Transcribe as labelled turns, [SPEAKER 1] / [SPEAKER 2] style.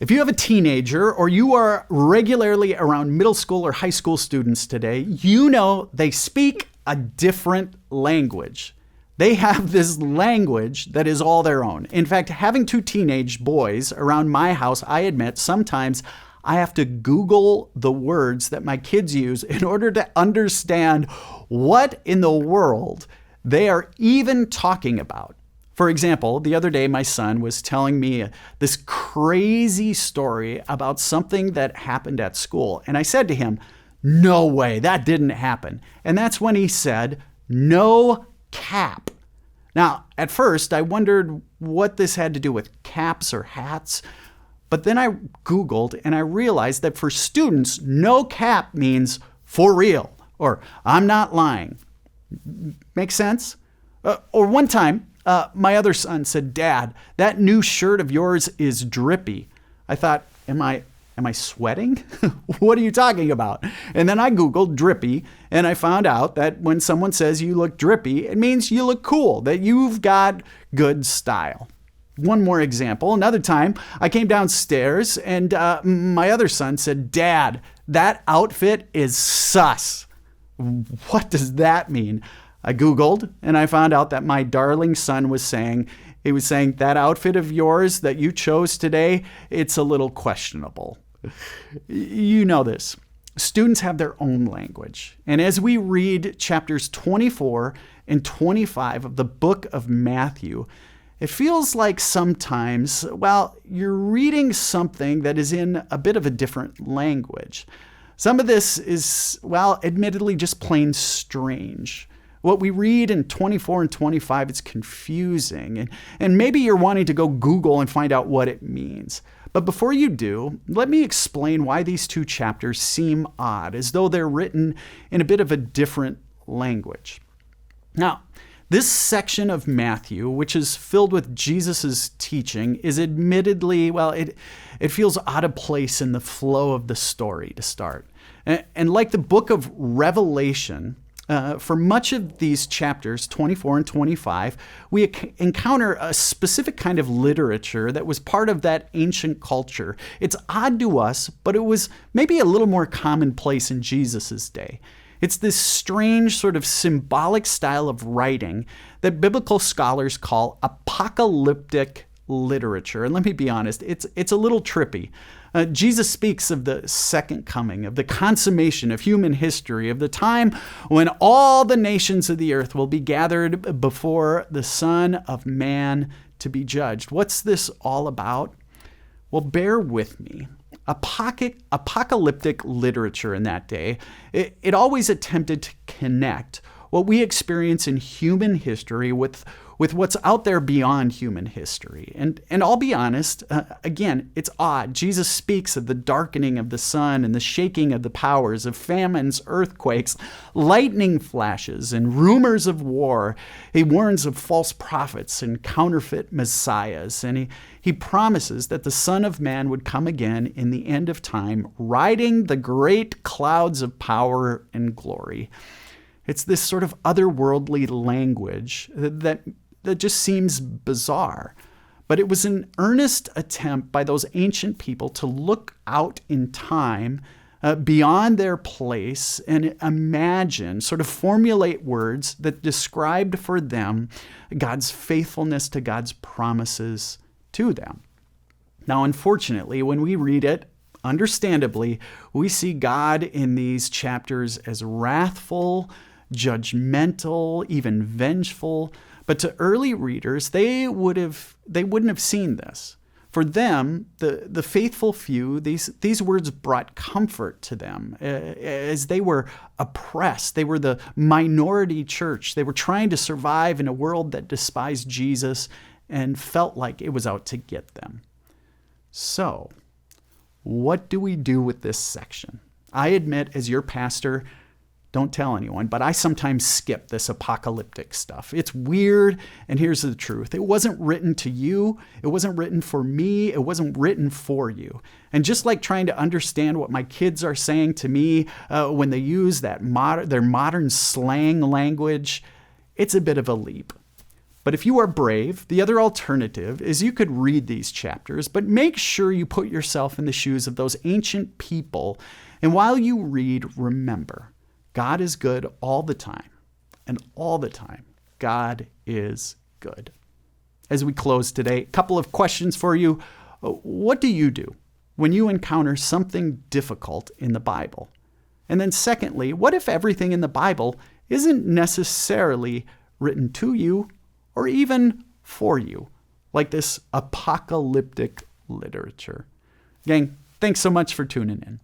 [SPEAKER 1] If you have a teenager or you are regularly around middle school or high school students today, you know they speak a different language. They have this language that is all their own. In fact, having two teenage boys around my house, I admit sometimes I have to Google the words that my kids use in order to understand what in the world they are even talking about. For example, the other day my son was telling me this crazy story about something that happened at school. And I said to him, "No way, that didn't happen." And that's when he said, "No cap." Now, at first, I wondered what this had to do with caps or hats. But then I Googled and I realized that for students, no cap means for real or I'm not lying. Make sense? Or one time, my other son said, "Dad, that new shirt of yours is drippy." I thought, am I sweating? What are you talking about? And then I Googled drippy and I found out that when someone says you look drippy, it means you look cool, that you've got good style. One more example. Another time, I came downstairs and my other son said, "Dad, that outfit is sus." What does that mean? I Googled and I found out that my darling son was saying, that outfit of yours that you chose today, it's a little questionable. You know this. Students have their own language. And as we read chapters 24 and 25 of the book of Matthew, it feels like sometimes, you're reading something that is in a bit of a different language. Some of this is, admittedly just plain strange. What we read in 24 and 25, it's confusing. And maybe you're wanting to go Google and find out what it means. But before you do, let me explain why these two chapters seem odd, as though they're written in a bit of a different language. Now, this section of Matthew, which is filled with Jesus' teaching, is admittedly, it feels out of place in the flow of the story to start. And like the book of Revelation, for much of these chapters, 24 and 25, we encounter a specific kind of literature that was part of that ancient culture. It's odd to us, but it was maybe a little more commonplace in Jesus' day. It's this strange sort of symbolic style of writing that biblical scholars call apocalyptic literature. And let me be honest, it's a little trippy. Jesus speaks of the second coming, of the consummation of human history, of the time when all the nations of the earth will be gathered before the Son of Man to be judged. What's this all about? Well, bear with me. Apocalyptic literature in that day, it always attempted to connect what we experience in human history with what's out there beyond human history. And I'll be honest, again, it's odd. Jesus speaks of the darkening of the sun and the shaking of the powers, of famines, earthquakes, lightning flashes, and rumors of war. He warns of false prophets and counterfeit messiahs. And he promises that the Son of Man would come again in the end of time, riding the great clouds of power and glory. It's this sort of otherworldly language that just seems bizarre. But it was an earnest attempt by those ancient people to look out in time beyond their place and imagine, sort of formulate words that described for them God's faithfulness to God's promises to them. Now, unfortunately, when we read it, understandably, we see God in these chapters as wrathful, judgmental, even vengeful. But to early readers, they wouldn't have seen this. For them, the faithful few, these words brought comfort to them as they were oppressed. They were the minority church. They were trying to survive in a world that despised Jesus and felt like it was out to get them. So, what do we do with this section? I admit, as your pastor, don't tell anyone, but I sometimes skip this apocalyptic stuff. It's weird, and here's the truth. It wasn't written to you. It wasn't written for me. It wasn't written for you. And just like trying to understand what my kids are saying to me when they use their modern slang language, it's a bit of a leap. But if you are brave, the other alternative is you could read these chapters, but make sure you put yourself in the shoes of those ancient people. And while you read, remember, God is good all the time. And all the time, God is good. As we close today, a couple of questions for you. What do you do when you encounter something difficult in the Bible? And then secondly, what if everything in the Bible isn't necessarily written to you or even for you, like this apocalyptic literature? Gang, thanks so much for tuning in.